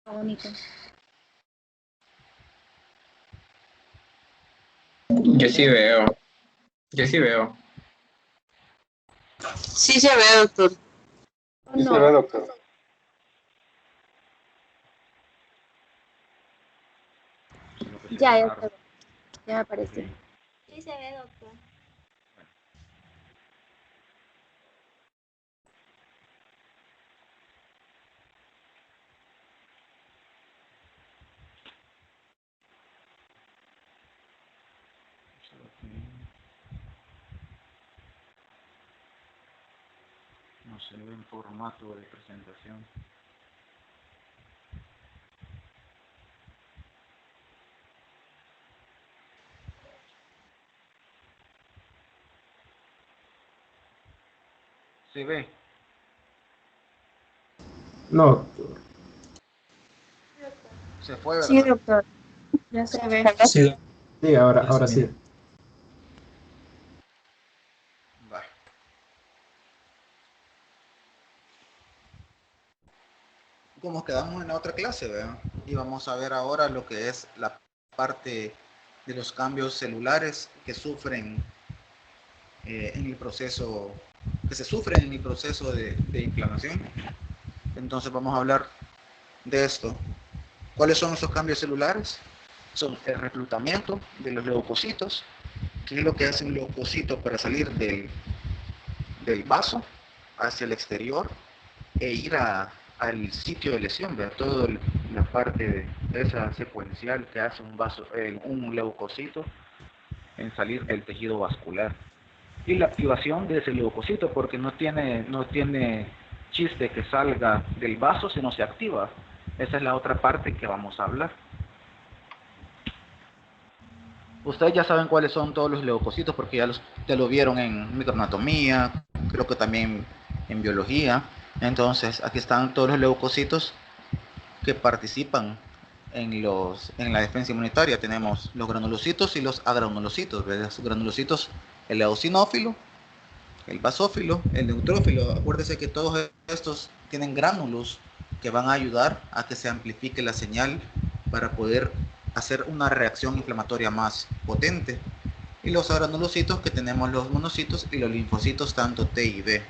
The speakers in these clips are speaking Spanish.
Único. Yo sí veo. Yo sí veo. Sí se ve, doctor. Sí se ve, doctor. Ya está. Ya me apareció. Sí se ve, doctor. No se ve en formato de presentación. ¿Se ve? No, doctor. Se fue, Sí, ¿verdad? doctor. Ya se ve. Sí, sí, ahora sí. Vale. Como quedamos en la otra clase, ¿verdad? Y vamos a ver ahora lo que es la parte de los cambios celulares que sufren en el proceso, que se sufren en el proceso de inflamación. Entonces vamos a hablar de esto. ¿Cuáles son esos cambios celulares? Son el reclutamiento de los leucocitos, que es lo que hace un leucocito para salir del vaso hacia el exterior e ir al sitio de lesión, ver toda la parte de esa secuencial que hace un leucocito en salir del tejido vascular. Y la activación de ese leucocito, porque no tiene chiste que salga del vaso, sino se activa. Esa es la otra parte que vamos a hablar. Ustedes ya saben cuáles son todos los leucocitos porque ya lo vieron en microanatomía, creo que también en biología. Entonces, aquí están todos los leucocitos que participan en la defensa inmunitaria. Tenemos los granulocitos y los agranulocitos. Los granulocitos, el eosinófilo, el basófilo, el neutrófilo. Acuérdense que todos estos tienen gránulos que van a ayudar a que se amplifique la señal para poder hacer una reacción inflamatoria más potente. Y los granulocitos, que tenemos los monocitos y los linfocitos tanto T y B.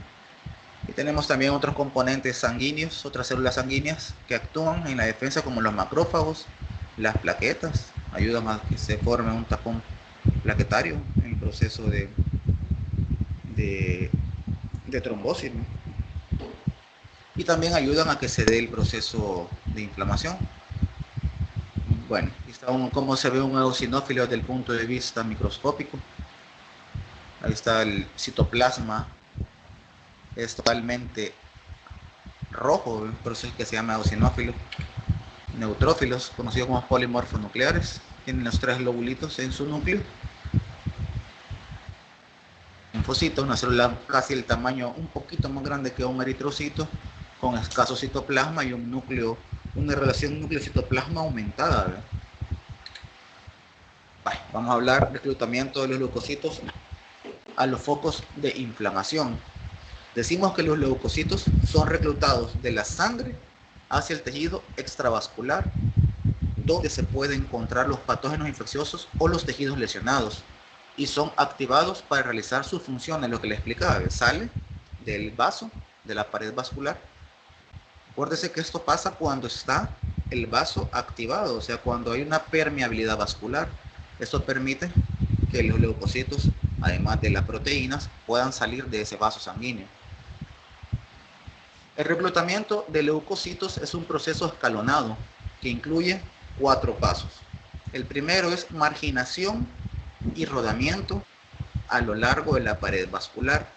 Y tenemos también otros componentes sanguíneos, otras células sanguíneas que actúan en la defensa, como los macrófagos, las plaquetas, ayudan a que se forme un tapón plaquetario en el proceso de trombosis, ¿no? Y también ayudan a que se dé el proceso de inflamación. Bueno, está cómo se ve un eosinófilo desde el punto de vista microscópico. Ahí está el citoplasma, es totalmente rojo, por eso es que se llama eosinófilo. Neutrófilos, conocidos como polimorfos nucleares, tienen los 3 lobulitos en su núcleo. Linfocito, una célula casi el tamaño un poquito más grande que un eritrocito, con escaso citoplasma y un núcleo, una relación núcleo-citoplasma aumentada, ¿verdad? Vale, vamos a hablar de reclutamiento de los leucocitos a los focos de inflamación. Decimos que los leucocitos son reclutados de la sangre hacia el tejido extravascular, donde se pueden encontrar los patógenos infecciosos o los tejidos lesionados, y son activados para realizar sus funciones, lo que les explicaba. Sale del vaso, de la pared vascular. Acuérdese que esto pasa cuando está el vaso activado, o sea, cuando hay una permeabilidad vascular. Esto permite que los leucocitos, además de las proteínas, puedan salir de ese vaso sanguíneo. El reclutamiento de leucocitos es un proceso escalonado que incluye 4 pasos. El primero es marginación y rodamiento a lo largo de la pared vascular.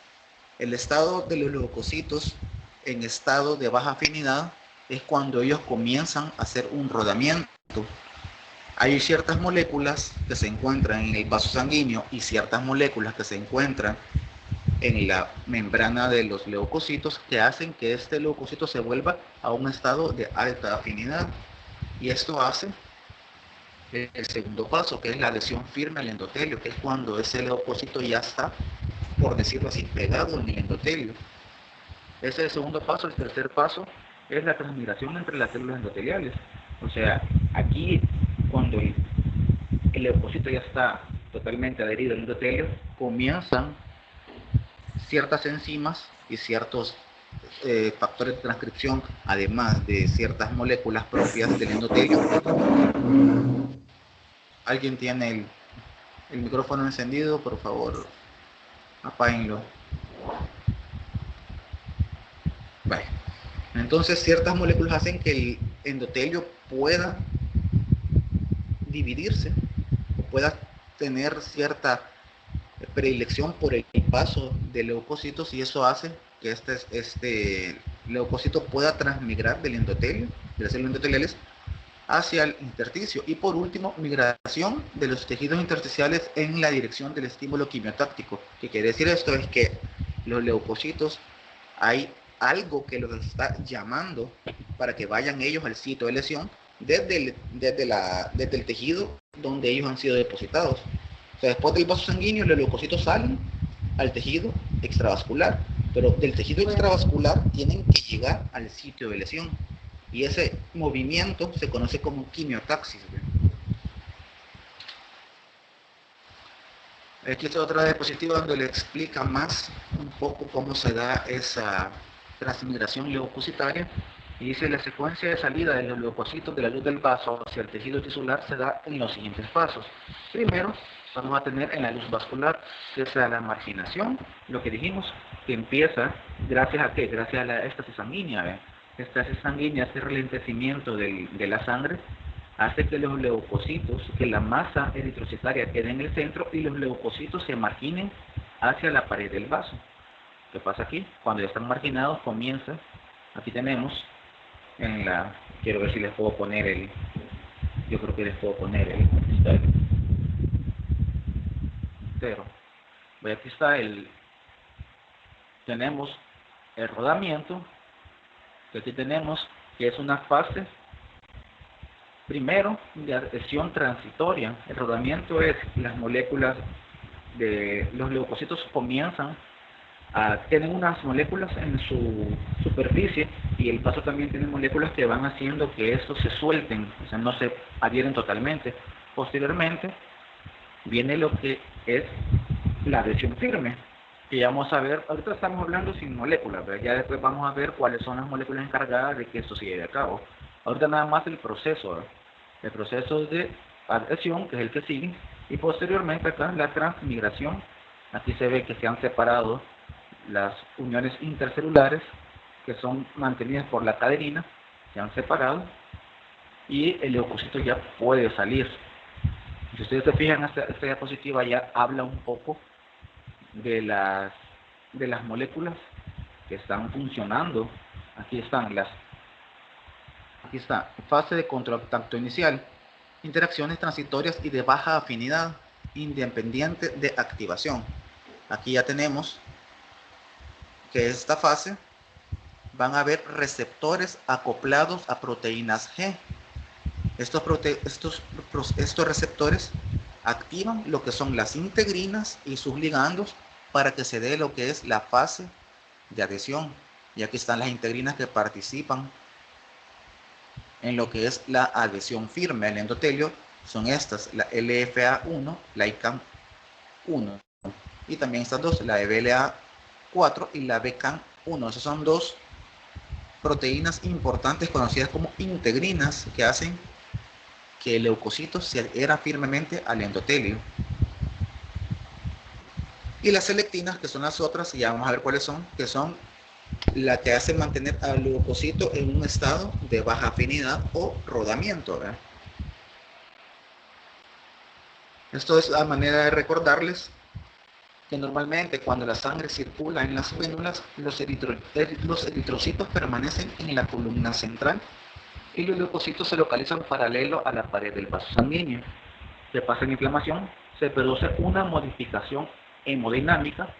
El estado de los leucocitos en estado de baja afinidad es cuando ellos comienzan a hacer un rodamiento. Hay ciertas moléculas que se encuentran en el vaso sanguíneo y ciertas moléculas que se encuentran en la membrana de los leucocitos que hacen que este leucocito se vuelva a un estado de alta afinidad. Y esto hace el segundo paso, que es la adhesión firme al endotelio, que es cuando ese leucocito ya está, por decirlo así, pegado en el endotelio. Ese es el segundo paso. El tercer paso es la transmigración entre las células endoteliales. O sea, aquí cuando el leucocito ya está totalmente adherido al endotelio, comienzan ciertas enzimas y ciertos factores de transcripción, además de ciertas moléculas propias del endotelio. ¿Alguien tiene el micrófono encendido? Por favor, apáguenlo. Vale. Entonces, ciertas moléculas hacen que el endotelio pueda dividirse o pueda tener cierta predilección por el paso de leucocitos, y eso hace que este leucocito pueda transmigrar del endotelio, de las células endoteliales, hacia el intersticio. Y por último, migración de los tejidos intersticiales en la dirección del estímulo quimiotáctico. ¿Qué quiere decir esto? Es que los leucocitos, hay algo que los está llamando para que vayan ellos al sitio de lesión desde el tejido donde ellos han sido depositados. O sea, después del vaso sanguíneo, los leucocitos salen al tejido extravascular, pero del tejido extravascular tienen que llegar al sitio de lesión. Y ese movimiento se conoce como quimiotaxis. Aquí está otra diapositiva donde le explica más un poco cómo se da esa transmigración leucocitaria. Y dice: la secuencia de salida de los leucocitos de la luz del vaso hacia el tejido tisular se da en los siguientes pasos. Primero, vamos a tener en la luz vascular, que es la marginación, lo que dijimos, que empieza gracias a ¿qué? Gracias a la éstasis sanguínea. Esta éstasis sanguínea, este ralentecimiento de la sangre, hace que los leucocitos, que la masa eritrocitaria quede en el centro y los leucocitos se marginen hacia la pared del vaso. ¿Qué pasa aquí? Cuando ya están marginados, comienza, aquí tenemos, quiero ver si les puedo poner yo creo que les puedo poner pero aquí está tenemos el rodamiento, que aquí tenemos que es una fase primero de adhesión transitoria. El rodamiento es las moléculas de los leucocitos comienzan tienen unas moléculas en su superficie, y el vaso también tiene moléculas que van haciendo que estos se suelten, o sea, no se adhieren totalmente. Posteriormente viene lo que es la adhesión firme, que ya vamos a ver. Ahorita estamos hablando sin moléculas, pero ya después vamos a ver cuáles son las moléculas encargadas de que esto se lleve a cabo. Ahorita nada más el proceso de adhesión, que es el que sigue, y posteriormente acá la transmigración. Aquí se ve que se han separado las uniones intercelulares, que son mantenidas por la caderina, se han separado, y el leucocito ya puede salir. Si ustedes se fijan, esta diapositiva ya habla un poco de las moléculas que están funcionando. Aquí está fase de contacto inicial, interacciones transitorias y de baja afinidad, independiente de activación. Aquí ya tenemos que esta fase van a haber receptores acoplados a proteínas G. Estos receptores activan lo que son las integrinas y sus ligandos para que se dé lo que es la fase de adhesión. Y aquí están las integrinas que participan en lo que es la adhesión firme al endotelio. Son estas, la LFA1, la ICAM1, y también estas dos, la EBLA4 y la BCAM1. Esas son dos proteínas importantes conocidas como integrinas que hacen que el leucocito se adhiera firmemente al endotelio. Y las selectinas, que son las otras, y ya vamos a ver cuáles son, que son la que hace mantener al leucocito en un estado de baja afinidad o rodamiento, ¿verdad? Esto es la manera de recordarles que normalmente cuando la sangre circula en las vénulas, los eritrocitos permanecen en la columna central y los leucocitos se localizan paralelo a la pared del vaso sanguíneo. Se pasa en inflamación, se produce una modificación hemodinámica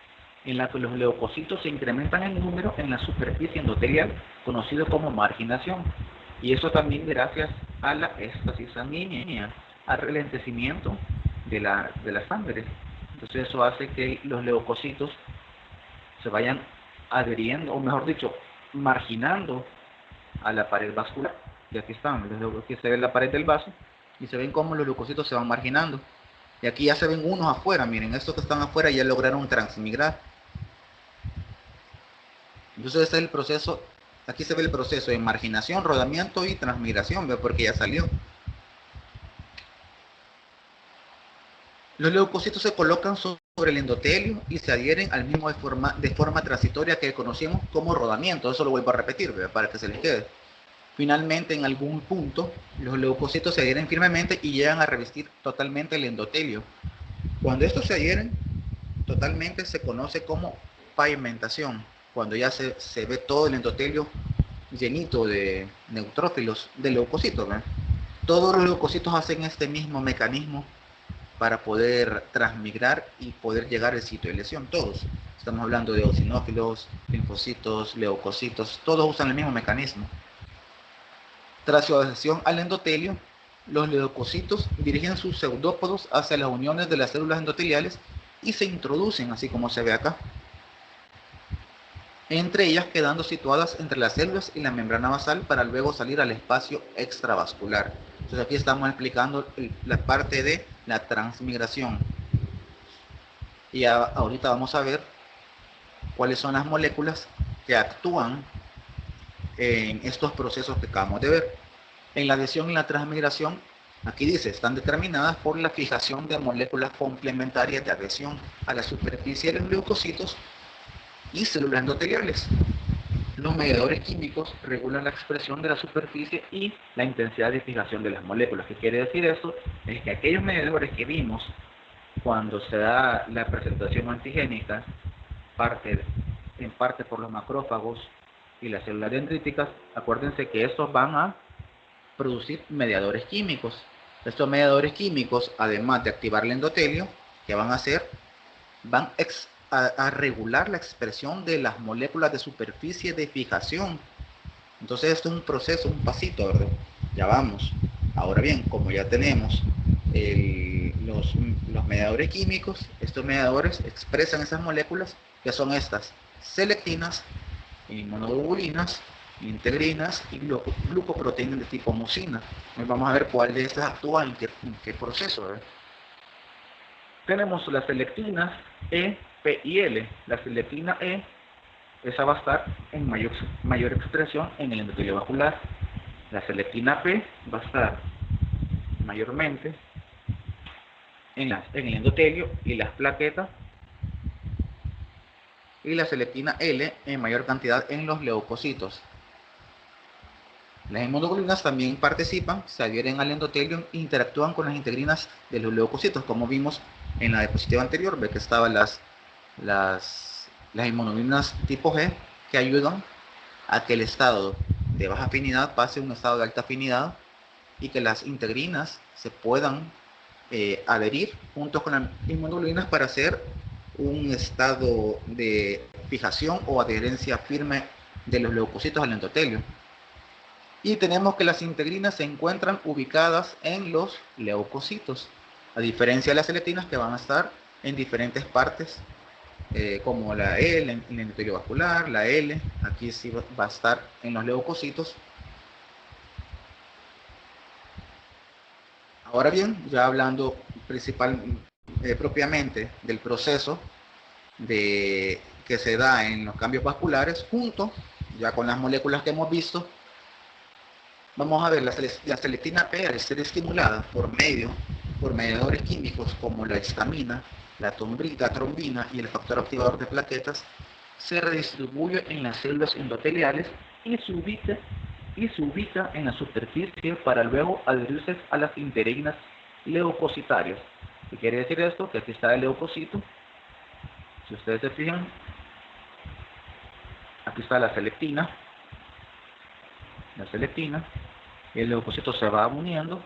en la que los leucocitos se incrementan en número en la superficie endotelial, conocido como marginación, y eso también gracias a la éstasis sanguínea, al ralentecimiento de la sangre. Entonces eso hace que los leucocitos se vayan adheriendo, o mejor dicho, marginando a la pared vascular. Y aquí están, aquí se ve la pared del vaso y se ven cómo los leucocitos se van marginando. Y aquí ya se ven unos afuera, miren, estos que están afuera ya lograron transmigrar. Entonces este es el proceso, aquí se ve el proceso de marginación, rodamiento y transmigración, ¿ve? Porque ya salió. Los leucocitos se colocan sobre el endotelio y se adhieren al mismo de forma transitoria que conocemos como rodamiento. Eso lo vuelvo a repetir, ¿ve? Para que se les quede. Finalmente, en algún punto, los leucocitos se adhieren firmemente y llegan a revestir totalmente el endotelio. Cuando estos se adhieren totalmente, se conoce como pavimentación. Cuando ya se ve todo el endotelio llenito de neutrófilos, de leucocitos, ¿ve? Todos los leucocitos hacen este mismo mecanismo para poder transmigrar y poder llegar al sitio de lesión. Todos. Estamos hablando de eosinófilos, linfocitos, leucocitos, todos usan el mismo mecanismo. Tras su adhesión al endotelio, los leucocitos dirigen sus pseudópodos hacia las uniones de las células endoteliales y se introducen, así como se ve acá, entre ellas quedando situadas entre las células y la membrana basal para luego salir al espacio extravascular. Entonces aquí estamos explicando la parte de la transmigración. Y ahorita vamos a ver cuáles son las moléculas que actúan en estos procesos que acabamos de ver. En la adhesión y la transmigración, aquí dice, están determinadas por la fijación de moléculas complementarias de adhesión a la superficie de los leucocitos y células endoteliales. Los mediadores químicos regulan la expresión de la superficie y la intensidad de fijación de las moléculas. ¿Qué quiere decir esto? Es que aquellos mediadores que vimos cuando se da la presentación antigénica, en parte por los macrófagos y las células dendríticas, acuérdense que estos van a producir mediadores químicos. Estos mediadores químicos, además de activar el endotelio, ¿qué van a hacer? Van a regular la expresión de las moléculas de superficie de fijación. Entonces esto es un proceso, un pasito, ¿verdad? Ya vamos. Ahora bien, como ya tenemos los mediadores químicos, estos mediadores expresan esas moléculas que son estas: selectinas, inmunoglobulinas, integrinas y glucoproteínas de tipo mucina. Vamos a ver cuál de estas actúa en qué proceso, ¿verdad? Tenemos las selectinas E, P y L. La selectina E, esa va a estar en mayor expresión en el endotelio vascular. La selectina P va a estar mayormente en el endotelio y las plaquetas. Y la selectina L en mayor cantidad en los leucocitos. Las inmunoglobulinas también participan, se adhieren al endotelio e interactúan con las integrinas de los leucocitos, como vimos en la diapositiva anterior. Ve que estaban las inmunoglobulinas tipo G, que ayudan a que el estado de baja afinidad pase a un estado de alta afinidad y que las integrinas se puedan adherir junto con las inmunoglobulinas para hacer un estado de fijación o adherencia firme de los leucocitos al endotelio. Y tenemos que las integrinas se encuentran ubicadas en los leucocitos, a diferencia de las selectinas que van a estar en diferentes partes, como la E en el endotelio vascular, la L, aquí sí va a estar en los leucocitos. Ahora bien, ya hablando propiamente del proceso que se da en los cambios vasculares, junto ya con las moléculas que hemos visto, vamos a ver la selectina P, al ser estimulada por mediadores químicos como la histamina, la trombina y el factor activador de plaquetas, se redistribuye en las células endoteliales y se ubica en la superficie para luego adherirse a las integrinas leucocitarias. ¿Qué quiere decir esto? Que aquí está el leucocito. Si ustedes se fijan, aquí está la selectina, y el leucocito se va uniendo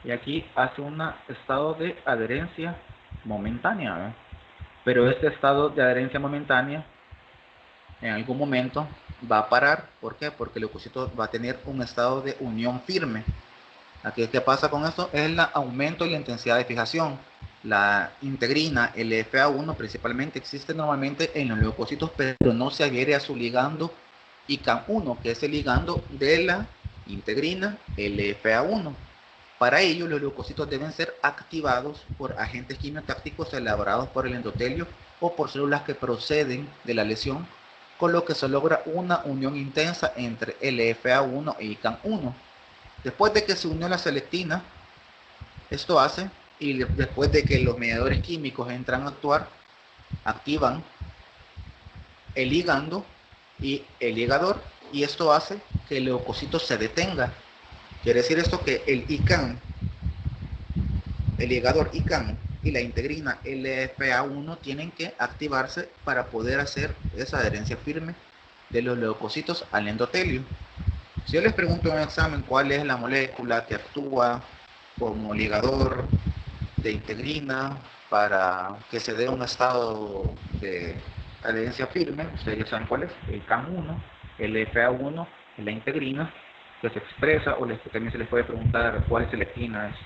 y aquí hace un estado de adherencia momentánea, ¿eh? Pero este estado de adherencia momentánea en algún momento va a parar. ¿Por qué? Porque el leucocito va a tener un estado de unión firme. Aquí, ¿qué pasa con esto? Es el aumento de la intensidad de fijación. La integrina, el FA1 principalmente, existe normalmente en los leucocitos, pero no se adhiere a su ligando ICANN1, que es el ligando de la integrina LFA1. Para ello, los leucocitos deben ser activados por agentes quimiotácticos elaborados por el endotelio o por células que proceden de la lesión, con lo que se logra una unión intensa entre LFA1 e ICANN1. Después de que se unió la selectina, esto hace, y después de que los mediadores químicos entran a actuar, activan el ligando y el ligador, y esto hace que el leucocito se detenga. Quiere decir esto que el ICANN, el ligador ICANN y la integrina LFA1 tienen que activarse para poder hacer esa adherencia firme de los leucocitos al endotelio. Si yo les pregunto en un examen cuál es la molécula que actúa como ligador de integrina para que se dé un estado de adherencia firme, ustedes ya saben cuál es, el CAN1, el FA1, la integrina, que se expresa, o también se les puede preguntar cuál selectina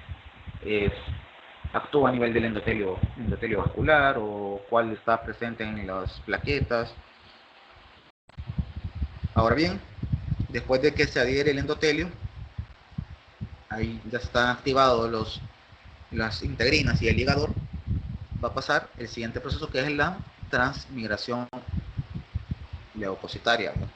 actúa a nivel del endotelio vascular, o cuál está presente en las plaquetas. Ahora bien, después de que se adhiere el endotelio, ahí ya están activados las integrinas y el ligador, va a pasar el siguiente proceso, que es la transmigración leucocitaria, ¿no?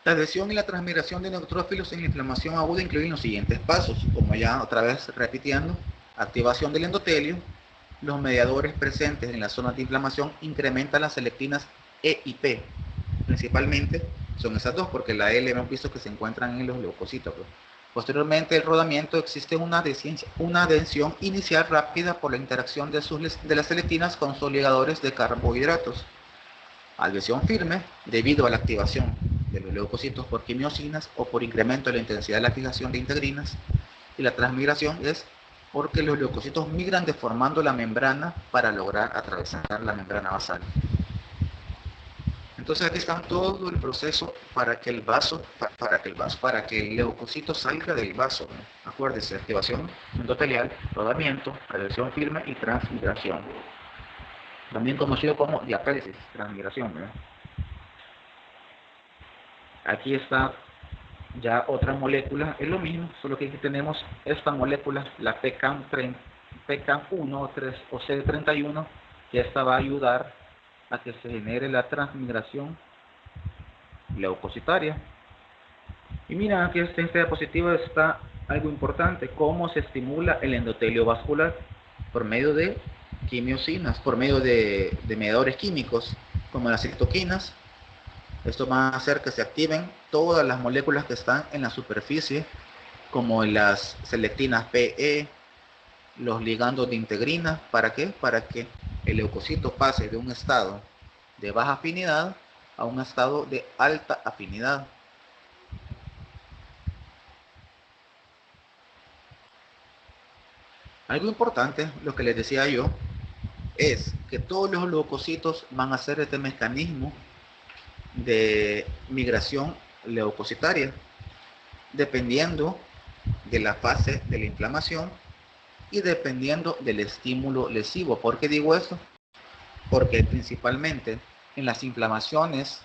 La adhesión y la transmigración de neutrófilos en la inflamación aguda incluyen los siguientes pasos, como ya otra vez repitiendo: activación del endotelio. Los mediadores presentes en la zona de inflamación incrementan las selectinas E y P. Principalmente son esas dos, porque la L hemos visto que se encuentran en los leucocitos. Posteriormente, el rodamiento, existe una adhesión inicial rápida por la interacción de las selectinas con sus ligadores de carbohidratos. Adhesión firme debido a la activación de los leucocitos por quimiosinas o por incremento de la intensidad de la fijación de integrinas. Y la transmigración es porque los leucocitos migran deformando la membrana para lograr atravesar la membrana basal. Entonces aquí está todo el proceso para que el leucocito salga del vaso, ¿no? Acuérdense: activación endotelial, rodamiento, adhesión firme y transmigración. También conocido como diapéresis, transmigración, ¿no? Aquí está ya otra molécula, es lo mismo, solo que aquí tenemos esta molécula, la PKAN1 o CD31, que esta va a ayudar a que se genere la transmigración leucocitaria. Y mira, aquí en esta diapositiva está algo importante: cómo se estimula el endotelio vascular por medio de quimiosinas, por medio de mediadores químicos como las citoquinas. Esto va a hacer que se activen todas las moléculas que están en la superficie, como las selectinas PE, los ligandos de integrina. ¿Para qué? Para que el leucocito pase de un estado de baja afinidad a un estado de alta afinidad. Algo importante, lo que les decía yo, es que todos los leucocitos van a hacer este mecanismo de migración leucocitaria dependiendo de la fase de la inflamación y dependiendo del estímulo lesivo. ¿Por qué digo esto? Porque principalmente en las inflamaciones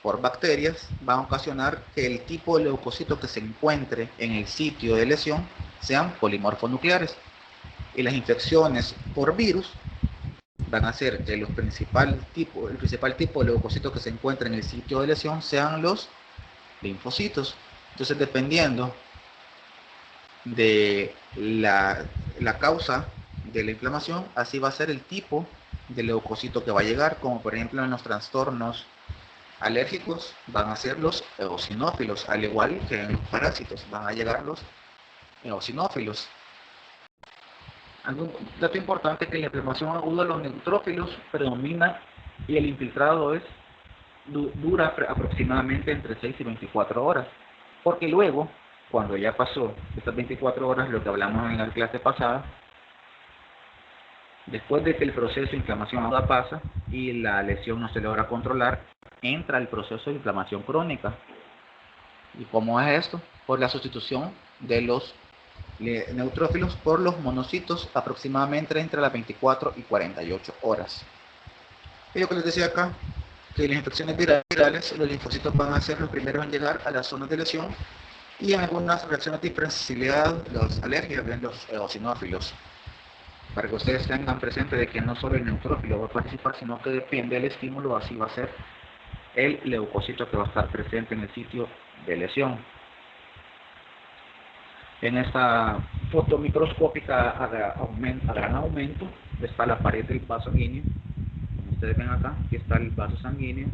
por bacterias van a ocasionar que el tipo de leucocito que se encuentre en el sitio de lesión sean polimorfonucleares, y las infecciones por virus van a hacer que el principal tipo de leucocitos que se encuentra en el sitio de lesión sean los linfocitos. Entonces, dependiendo de la causa de la inflamación, así va a ser el tipo de leucocito que va a llegar, como por ejemplo en los trastornos alérgicos van a ser los eosinófilos, al igual que en los parásitos van a llegar los eosinófilos. Algún dato importante: que la inflamación aguda, los neutrófilos predomina y el infiltrado dura aproximadamente entre 6 y 24 horas, porque luego, cuando ya pasó estas 24 horas, lo que hablamos en la clase pasada, después de que el proceso de inflamación aguda pasa y la lesión no se logra controlar, entra el proceso de inflamación crónica. ¿Y cómo es esto? Por la sustitución de los neutrófilos por los monocitos, aproximadamente entre las 24 y 48 horas. Y lo que les decía acá, que las infecciones virales, los linfocitos van a ser los primeros en llegar a las zonas de lesión y en algunas reacciones de hipersensibilidad, las alergias, ven los eosinófilos. Para que ustedes tengan presente de que no solo el neutrófilo va a participar, sino que depende del estímulo, así va a ser el leucocito que va a estar presente en el sitio de lesión. En esta foto microscópica a gran aumento está la pared del vaso sanguíneo. Como ustedes ven acá, aquí está el vaso sanguíneo.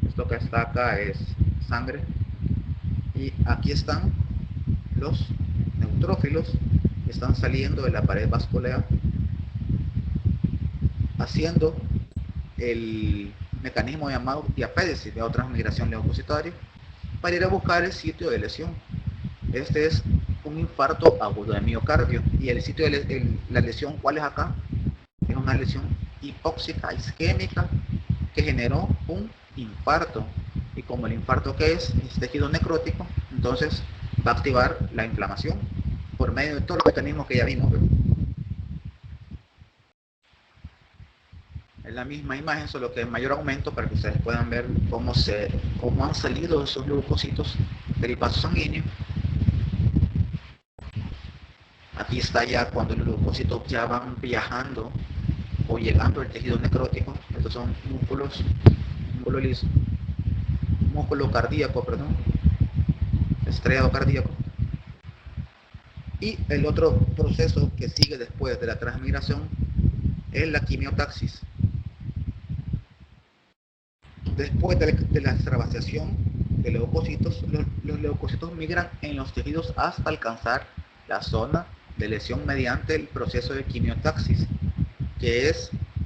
Esto que está acá es sangre. Y aquí están los neutrófilos que están saliendo de la pared vascular, haciendo el mecanismo llamado diapédesis, de transmigración leucocitaria, para ir a buscar el sitio de lesión. Este es un infarto agudo de miocardio, y el sitio de la lesión, ¿cuál es acá? Es una lesión hipóxica isquémica que generó un infarto, y como el infarto que es tejido necrótico, entonces va a activar la inflamación por medio de todos los mecanismos que ya vimos. Es la misma imagen, solo que en mayor aumento, para que ustedes puedan ver cómo han salido esos leucocitos del vaso sanguíneo. Aquí está ya cuando los leucocitos ya van viajando o llegando al tejido necrótico. Estos son músculo cardíaco, perdón, estriado cardíaco. Y el otro proceso que sigue después de la transmigración es la quimiotaxis. Después de la extravasación de leucocitos, los leucocitos migran en los tejidos hasta alcanzar la zona de lesión mediante el proceso de quimiotaxis, que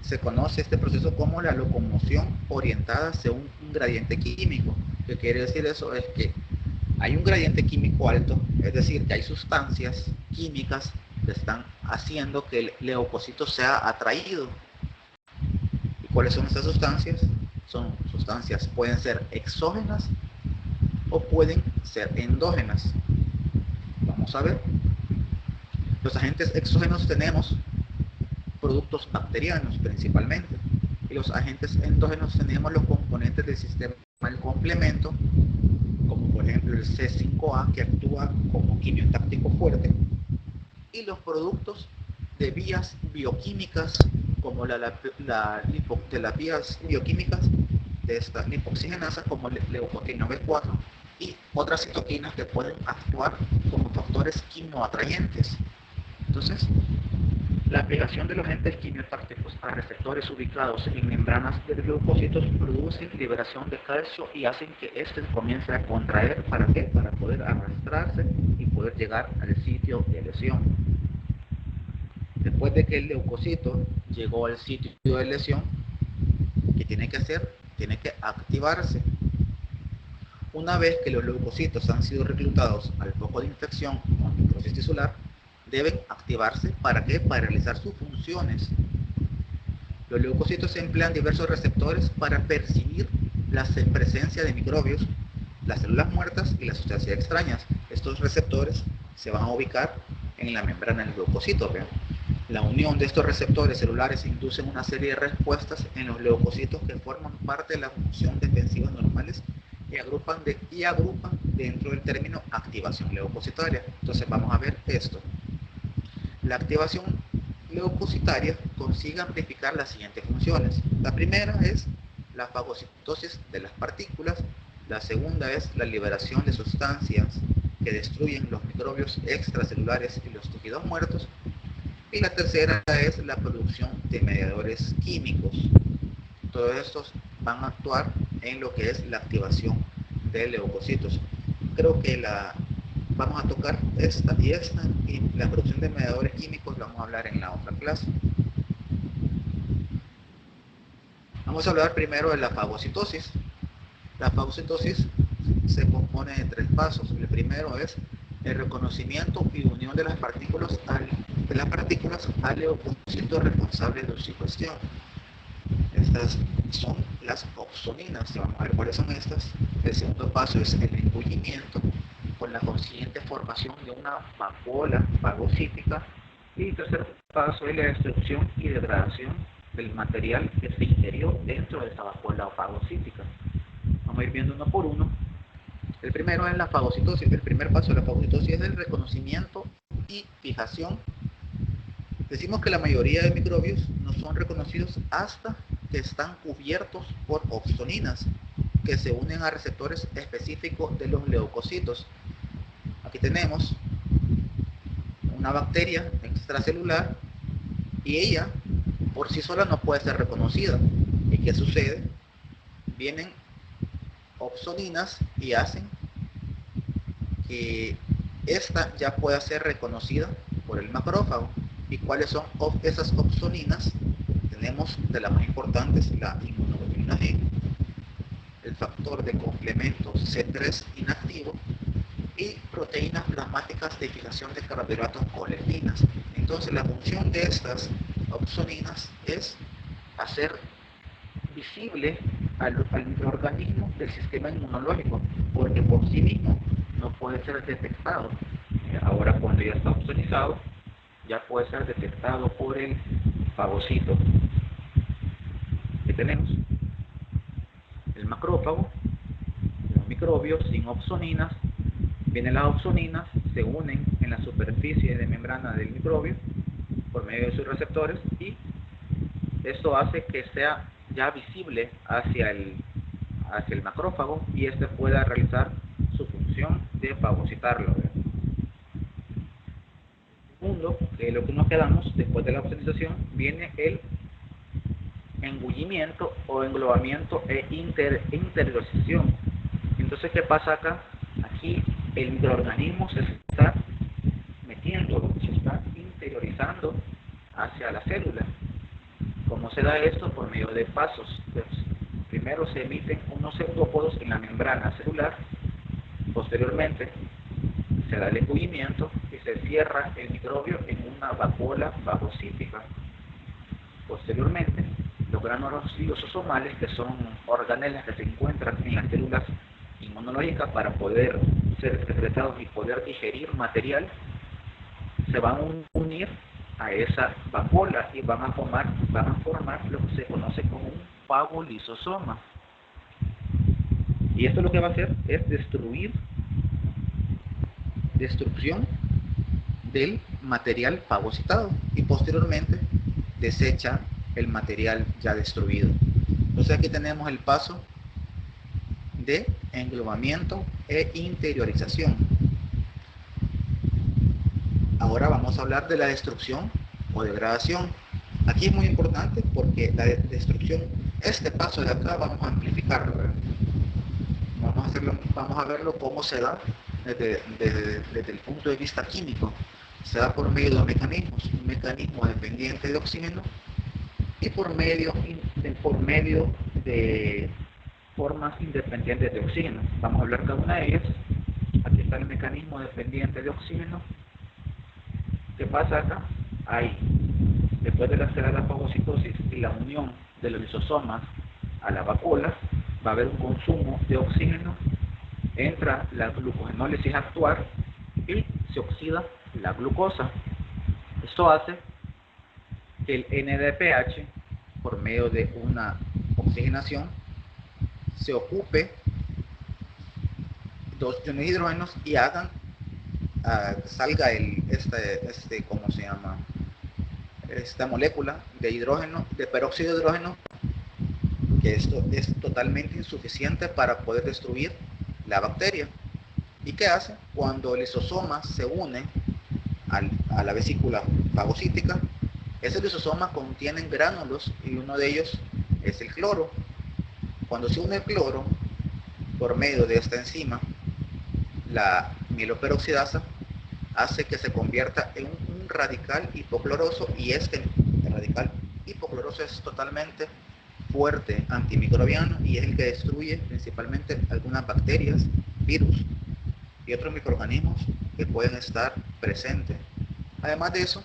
se conoce este proceso como la locomoción orientada según un gradiente químico. ¿Qué quiere decir eso? Es que hay un gradiente químico alto, es decir, que hay sustancias químicas que están haciendo que el leucocito sea atraído. ¿Y cuáles son estas sustancias? Son sustancias, pueden ser exógenas o pueden ser endógenas. Vamos a ver. Los agentes exógenos tenemos productos bacterianos principalmente, y los agentes endógenos tenemos los componentes del sistema del complemento, como por ejemplo el C5A, que actúa como quimiotáctico fuerte, y los productos de vías bioquímicas, como de las vías bioquímicas de esta lipoxigenasa, como leucotrieno B4 y otras citoquinas que pueden actuar como factores quimioatrayentes. Entonces, la pegación de los agentes quimiotácticos a receptores ubicados en membranas de leucocitos produce liberación de calcio y hacen que éste comience a contraer. ¿Para qué? Para poder arrastrarse y poder llegar al sitio de lesión. Después de que el leucocito llegó al sitio de lesión, ¿qué tiene que hacer? Tiene que activarse. Una vez que los leucocitos han sido reclutados al foco de infección o necrosis tisular, deben activarse. ¿Para qué? Para realizar sus funciones. Los leucocitos emplean diversos receptores para percibir la presencia de microbios, las células muertas y las sustancias extrañas. Estos receptores se van a ubicar en la membrana del leucocito. ¿Vean? La unión de estos receptores celulares induce una serie de respuestas en los leucocitos que forman parte de la función defensiva normales y agrupan dentro del término activación leucocitaria. Entonces vamos a ver esto. La activación leucocitaria consigue amplificar las siguientes funciones. La primera es la fagocitosis de las partículas. La segunda es la liberación de sustancias que destruyen los microbios extracelulares y los tejidos muertos. Y la tercera es la producción de mediadores químicos. Todos estos van a actuar en lo que es la activación de leucocitos. Creo que vamos a tocar esta y la producción de mediadores químicos la vamos a hablar en la otra clase. Vamos a hablar primero de la fagocitosis. La fagocitosis se compone de 3 pasos. El primero es el reconocimiento y unión de las partículas al leucocito responsable de su digestión. Estas son las opsoninas. Vamos a ver cuáles son estas. El segundo paso es el engullimiento, con la consiguiente formación de una vacuola fagocítica. Y el tercer paso es la destrucción y degradación del material que se interior dentro de esa vacuola fagocítica. Vamos a ir viendo uno por uno. El primero es la fagocitosis. El primer paso de la fagocitosis es el reconocimiento y fijación. Decimos que la mayoría de microbios no son reconocidos hasta que están cubiertos por opsoninas, que se unen a receptores específicos de los leucocitos. Aquí tenemos una bacteria extracelular y ella por sí sola no puede ser reconocida. ¿Y qué sucede? Vienen opsoninas y hacen que esta ya pueda ser reconocida por el macrófago. ¿Y cuáles son esas opsoninas? Tenemos de las más importantes la inmunoglobulina G, el factor de complemento C3 inactivo y proteínas plasmáticas de fijación de carbohidratos colecinas. Entonces la función de estas opsoninas es hacer visible al microorganismo del sistema inmunológico, porque por sí mismo no puede ser detectado. Ahora cuando ya está opsonizado, ya puede ser detectado por el fagocito. ¿Qué tenemos? El macrófago, los microbios sin opsoninas. Vienen las opsoninas, se unen en la superficie de membrana del microbio por medio de sus receptores y esto hace que sea ya visible hacia el macrófago y este pueda realizar su función de fagocitarlo. Segundo, que lo que nos quedamos después de la opsonización, viene el engullimiento o englobamiento e interiorización. Entonces, ¿qué pasa acá? Aquí el microorganismo se está metiendo, se está interiorizando hacia la célula. ¿Cómo se da esto? Por medio de pasos. Entonces, primero se emiten unos pseudópodos en la membrana celular, posteriormente se da el engullimiento y se cierra el microbio en una vacuola fagocítica. Posteriormente, los granulos lisosomales, que son organelas que se encuentran en las células inmunológicas para poder ser secretados y poder digerir material, se van a unir a esa vacuola y van a formar lo que se conoce como un fagolisosoma. Y esto lo que va a hacer es destrucción del material fagocitado y posteriormente desecha el material ya destruido. Entonces aquí tenemos el paso de englobamiento e interiorización. Ahora vamos a hablar de la destrucción o degradación. Aquí es muy importante porque la destrucción, este paso de acá vamos a amplificarlo, ¿verdad? Vamos a verlo cómo se da desde el punto de vista químico. Se da por medio de mecanismos, un mecanismo dependiente de oxígeno y por medio de formas independientes de oxígeno. Vamos a hablar cada una de ellas. Aquí está el mecanismo dependiente de oxígeno. ¿Qué pasa acá? Ahí, después de la fagocitosis y la unión de los lisosomas a la vacuola, va a haber un consumo de oxígeno, entra la glucogenólisis a actuar y se oxida la glucosa. Esto hace que el NADPH, por medio de una oxigenación, se ocupe dos iones de hidrógenos y salga ¿cómo se llama? Esta molécula de hidrógeno, de peróxido de hidrógeno, que esto es totalmente insuficiente para poder destruir la bacteria. ¿Y qué hace? Cuando el lisosoma se une a la vesícula fagocítica, ese lisosoma contiene gránulos y uno de ellos es el cloro. Cuando se une el cloro por medio de esta enzima, la mieloperoxidasa, hace que se convierta en un radical hipocloroso, y este radical hipocloroso es totalmente fuerte antimicrobiano y es el que destruye principalmente algunas bacterias, virus y otros microorganismos que pueden estar presentes. Además de eso,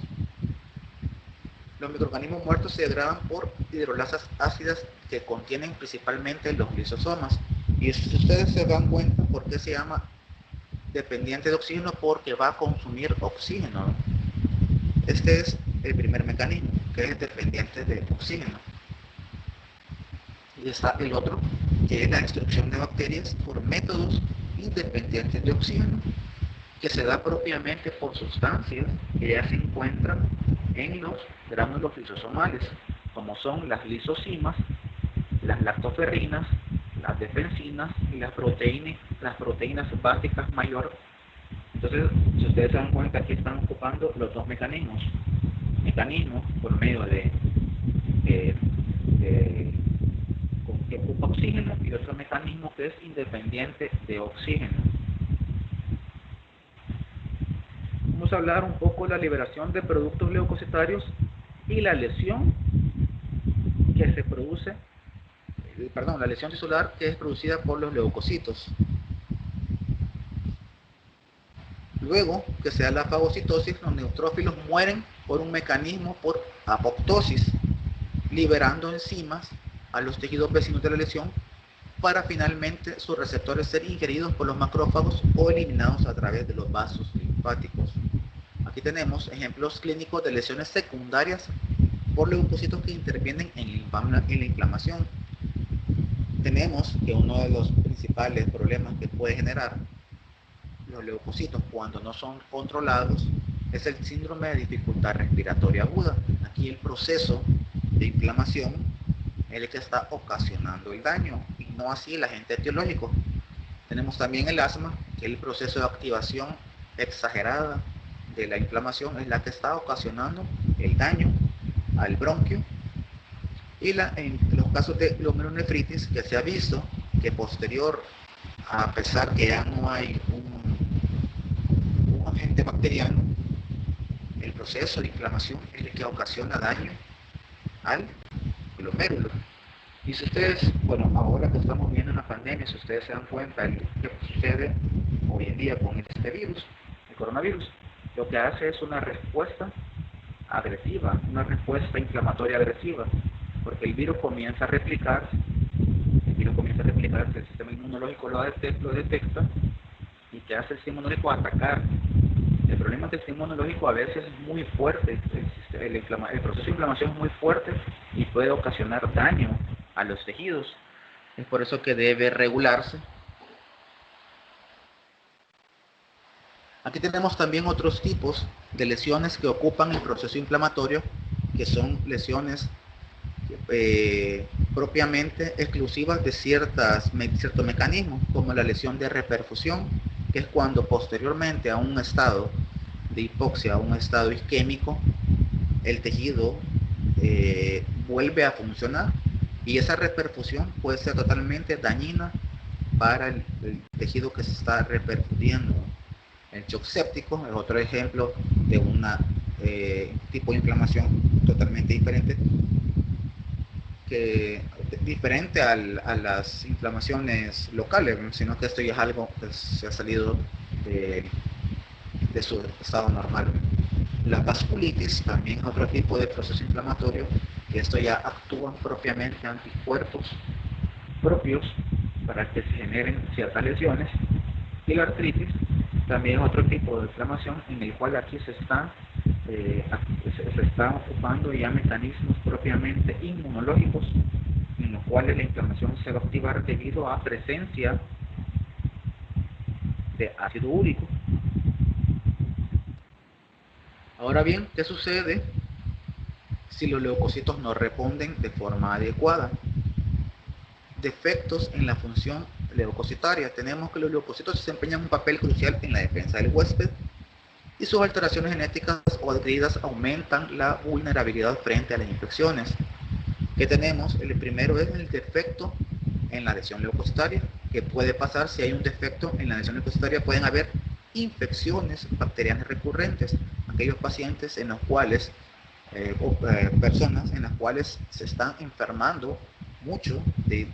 los microorganismos muertos se degradan por hidrolasas ácidas que contienen principalmente los lisosomas. Y si ustedes se dan cuenta, ¿por qué se llama dependiente de oxígeno? Porque va a consumir oxígeno, ¿no? Este es el primer mecanismo. que es dependiente de oxígeno. Y está el otro, que es la destrucción de bacterias por métodos independientes de oxígeno, que se da propiamente por sustancias que ya se encuentran en los gránulos lisosomales, como son las lisosimas, las lactoferrinas, las defensinas y las proteínas básicas mayor. Entonces, si ustedes se dan cuenta, aquí están ocupando los dos mecanismos por medio de que ocupa oxígeno, y otro mecanismo que es independiente de oxígeno. Vamos a hablar un poco de la liberación de productos leucocitarios y la lesión que se produce, la lesión tisular que es producida por los leucocitos. Luego que se da la fagocitosis, los neutrófilos mueren por un mecanismo por apoptosis, liberando enzimas a los tejidos vecinos de la lesión para finalmente sus receptores ser ingeridos por los macrófagos o eliminados a través de los vasos linfáticos. Aquí tenemos ejemplos clínicos de lesiones secundarias por leucocitos que intervienen en la inflamación. Tenemos que uno de los principales problemas que puede generar los leucocitos cuando no son controlados es el síndrome de dificultad respiratoria aguda. Aquí el proceso de inflamación es el que está ocasionando el daño, y no así el agente etiológico. Tenemos también el asma, que el proceso de activación exagerada de la inflamación es la que está ocasionando el daño al bronquio. Y en los casos de glomerulonefritis, que se ha visto que posterior, a pesar que ya no hay un agente bacteriano, el proceso de inflamación es el que ocasiona daño al glomérulo. Y si ustedes, ahora que estamos viendo una pandemia, si ustedes se dan cuenta de lo que sucede hoy en día con este virus, el coronavirus, lo que hace es una respuesta agresiva, una respuesta inflamatoria agresiva, porque el virus comienza a replicarse, el sistema inmunológico lo detecta, y ¿qué hace el sistema inmunológico? Atacar. El problema es que el sistema inmunológico a veces es muy fuerte, el proceso de inflamación es muy fuerte y puede ocasionar daño a los tejidos. Es por eso que debe regularse. Aquí tenemos también otros tipos de lesiones que ocupan el proceso inflamatorio, que son lesiones propiamente exclusivas de cierto mecanismo, como la lesión de reperfusión, que es cuando posteriormente a un estado de hipoxia, a un estado isquémico, el tejido vuelve a funcionar, y esa reperfusión puede ser totalmente dañina para el tejido que se está repercutiendo. El shock séptico es otro ejemplo de un tipo de inflamación totalmente diferente a las inflamaciones locales, sino que esto ya es algo que se ha salido de su estado normal. La vasculitis también es otro tipo de proceso inflamatorio, que esto ya actúa propiamente anticuerpos propios para que se generen ciertas lesiones. Y la artritis también es otro tipo de inflamación, en el cual aquí se están ocupando ya mecanismos propiamente inmunológicos, en los cuales la inflamación se va a activar debido a presencia de ácido úrico. Ahora bien, ¿qué sucede si los leucocitos no responden de forma adecuada? Defectos en la función leucocitaria. Tenemos que los leucocitos desempeñan un papel crucial en la defensa del huésped, y sus alteraciones genéticas o adquiridas aumentan la vulnerabilidad frente a las infecciones. ¿Qué tenemos? El primero es el defecto en la lesión leucocitaria. ¿Qué puede pasar si hay un defecto en la lesión leucocitaria? Pueden haber infecciones bacterianas recurrentes, aquellos pacientes en los cuales personas en las cuales se están enfermando mucho de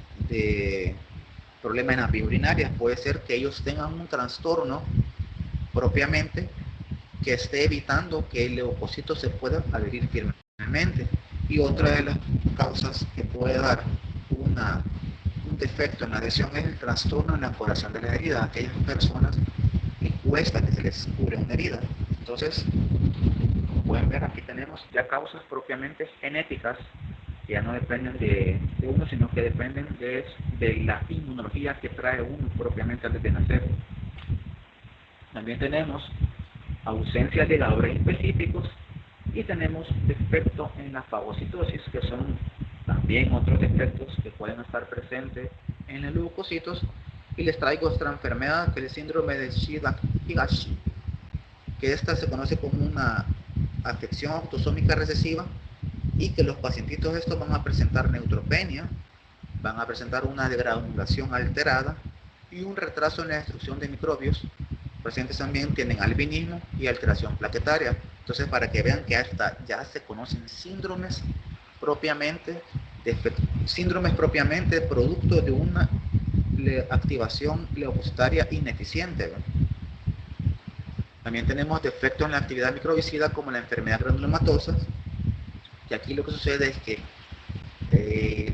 problemas en las vías urinarias. Puede ser que ellos tengan un trastorno propiamente que esté evitando que el leucocito se pueda adherir firmemente. Y otra de las causas que puede dar un defecto en la adhesión es el trastorno en la curación de la herida. Aquellas personas que cuesta que se les cure una herida. Entonces, pueden ver, aquí tenemos ya causas propiamente genéticas que ya no dependen de uno, sino que dependen de la inmunología que trae uno propiamente antes de nacer. También tenemos ausencia de ligadores específicos y tenemos defecto en la fagocitosis, que son también otros defectos que pueden estar presentes en los leucocitos. Y les traigo otra enfermedad, que es el síndrome de Shida-Higashi, que esta se conoce como una afección autosómica recesiva, y que los pacientitos estos van a presentar neutropenia, van a presentar una degranulación alterada y un retraso en la destrucción de microbios. Los pacientes también tienen albinismo y alteración plaquetaria. Entonces, para que vean que hasta ya se conocen síndromes propiamente producto de una activación leucocitaria ineficiente, ¿verdad? También tenemos defectos en la actividad microbicida, como la enfermedad granulomatosa, y aquí lo que sucede es que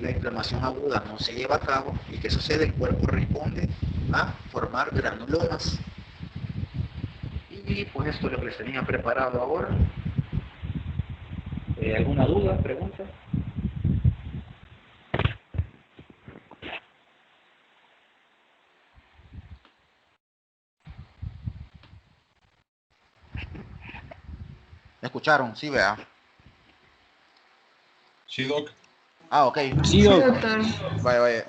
la inflamación aguda no se lleva a cabo, y ¿qué sucede? El cuerpo responde a formar granulomas. Y pues esto es lo que les tenía preparado ahora. ¿Alguna duda, pregunta? ¿Me escucharon? Sí, vea. Sí, Doc. Ah, ok. Sí, Doc. Vaya.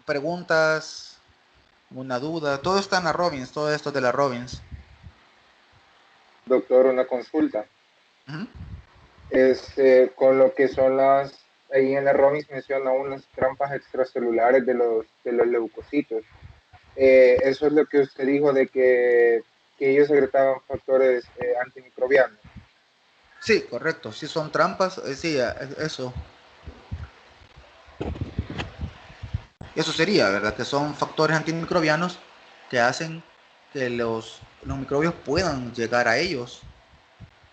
Preguntas, una duda. Todo está en la Robbins, todo esto de la Robbins. Doctor, una consulta. Uh-huh. Con lo que son ahí en la Robbins menciona unas trampas extracelulares de los leucocitos. Eso es lo que usted dijo de que ellos secretaban factores antimicrobianos. Sí, correcto. Sí, son trampas. Sí, eso. Eso sería, ¿verdad? Que son factores antimicrobianos que hacen que los microbios puedan llegar a ellos.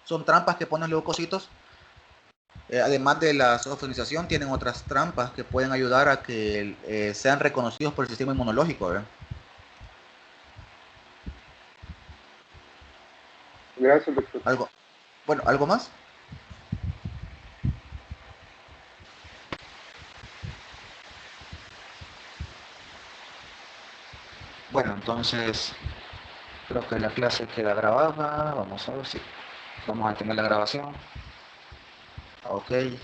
Son trampas que ponen los leucocitos. Además de la sofonización, tienen otras trampas que pueden ayudar a que sean reconocidos por el sistema inmunológico, ¿verdad? Gracias, doctor. ¿Algo más? Bueno, entonces creo que la clase queda grabada. Vamos a ver si vamos a tener la grabación. Ok.